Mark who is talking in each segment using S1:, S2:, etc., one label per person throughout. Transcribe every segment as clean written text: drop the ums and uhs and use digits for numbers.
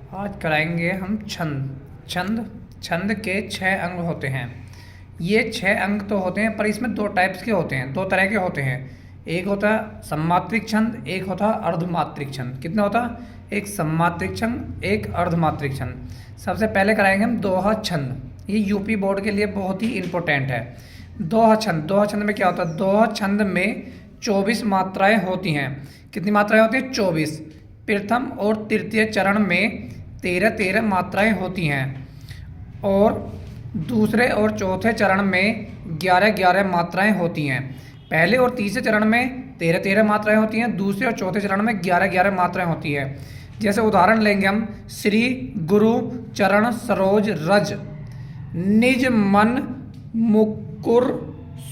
S1: आज कराएंगे हम छंद। छंद छंद के 6 अंग होते हैं। ये 6 अंग तो होते हैं, पर इसमें 2 टाइप्स के होते हैं, 2 तरह के होते हैं। एक होता है सम्मात्रिक छंद, एक होता है अर्धमात्रिक छंद। कितना होता है? एक सम्मात्रिक छंद, एक अर्धमात्रिक छंद। सबसे पहले कराएंगे हम दोहा छंद। ये यूपी बोर्ड के लिए बहुत ही इंपॉर्टेंट है। दोहा छंद। दोहा छंद में क्या होता है? दोहा छंद में 24 मात्राएं होती हैं। कितनी मात्राएं होती हैं? 24। प्रथम और तृतीय चरण में 13-13 मात्राएं होती हैं और दूसरे और चौथे चरण में 11-11 मात्राएं होती हैं। पहले और तीसरे चरण में 13-13 मात्राएं होती हैं, दूसरे और चौथे चरण में 11-11 मात्राएं होती हैं। जैसे उदाहरण लेंगे हम, श्री गुरु चरण सरोज रज, निज मन मुकुर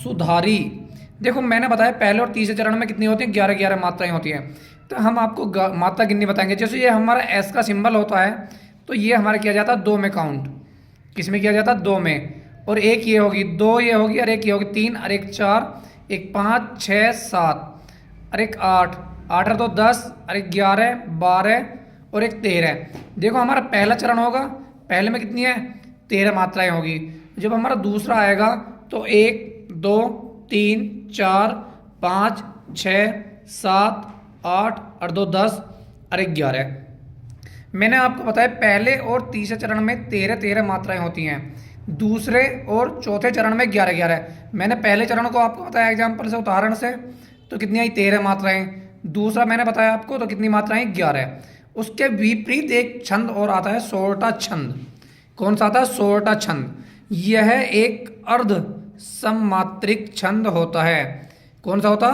S1: सुधारी। देखो मैंने बताया पहले और तीसरे चरण में कितनी होती हैं? 11-11 मात्राएं होती हैं। तो हम आपको मात्रा गिननी बताएंगे। जैसे ये हमारा एस का सिंबल होता है, तो ये हमारा किया जाता है 2 में काउंट। किस में किया जाता है? 2 में। और एक ये होगी, 2 ये होगी, और एक ये होगी 3, और एक 4, एक 5, 6, 7, और एक 8, 8 और 2 10, और एक 11, 12 और एक 13। देखो हमारा पहला चरण होगा, पहले में कितनी है? 13 मात्राएं होगी। जब हमारा दूसरा आएगा तो 1, 2, 3, 4, 5, 6, 7, 8 और 2 10 और एक 11। मैंने आपको बताया पहले और तीसरे चरण में 13-13 मात्राएं होती हैं, दूसरे और चौथे चरण में 11-11। मैंने पहले चरण को आपको बताया एग्जाम्पल से, उदाहरण से, तो कितनी आई? 13 मात्राएं। दूसरा मैंने बताया आपको तो कितनी मात्राएं? 11। उसके विपरीत एक छंद और आता है, सोरठा छंद। कौन सा आता है? सोरठा छंद। यह एक अर्ध सम्मात्रिक छंद होता है। कौन सा होता?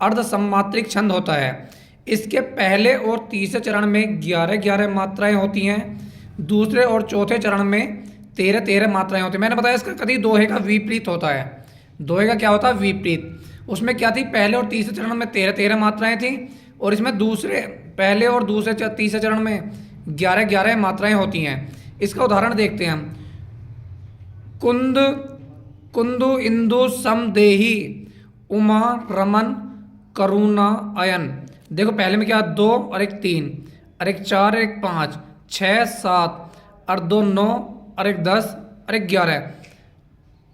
S1: अर्ध सम्मात्रिक छंद होता है। इसके पहले और तीसरे चरण में 11-11 मात्राएं होती हैं, दूसरे और चौथे चरण में 13-13 मात्राएं होती हैं। मैंने बताया इसका कभी दोहे का विपरीत होता है। दोहे का क्या होता है? विपरीत। उसमें क्या थी? पहले और तीसरे चरण में 13-13 मात्राएं थी, और इसमें पहले और दूसरे तीसरे चरण में 11-11 मात्राएं होती हैं। इसका उदाहरण देखते हैं हम। कुंद कुंदु इंदु समदेही उमा रमन करुणा अयन। देखो पहले में क्या? 2 और एक 3, और एक 4 और एक 5, 6, 7 और 2 9 और एक 10 और एक 11।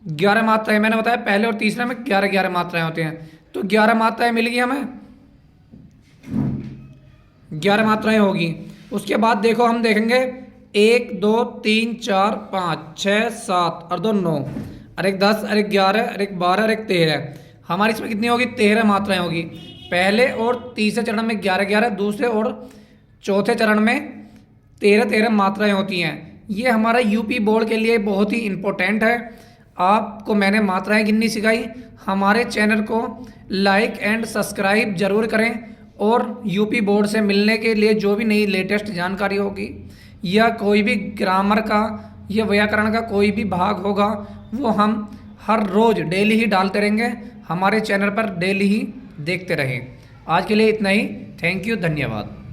S1: 11 मात्राएं मैंने बताया, पहले और तीसरे में 11-11 मात्राएं होती हैं। तो 11 मात्राएं मिल गई हमें, 11 मात्राएं होगी। उसके बाद देखो हम देखेंगे 1 2 3 4 5 6 7 और 2 9 और एक 10 और एक 11 और एक 12 और एक 13। हमारी इसमें कितनी होगी? 13 मात्राएं होगी। पहले और तीसरे चरण में 11-11, दूसरे और चौथे चरण में 13-13 मात्राएं होती हैं। ये हमारा यूपी बोर्ड के लिए बहुत ही इम्पोर्टेंट है। आपको मैंने मात्राएं गिननी सिखाई। हमारे चैनल को लाइक एंड सब्सक्राइब जरूर करें, और यूपी बोर्ड से मिलने के लिए जो भी नई लेटेस्ट जानकारी होगी, या कोई भी ग्रामर का या व्याकरण का कोई भी भाग होगा, वो हम हर रोज़ डेली ही डालते रहेंगे। हमारे चैनल पर डेली ही देखते रहें। आज के लिए इतना ही। थैंक यू, धन्यवाद।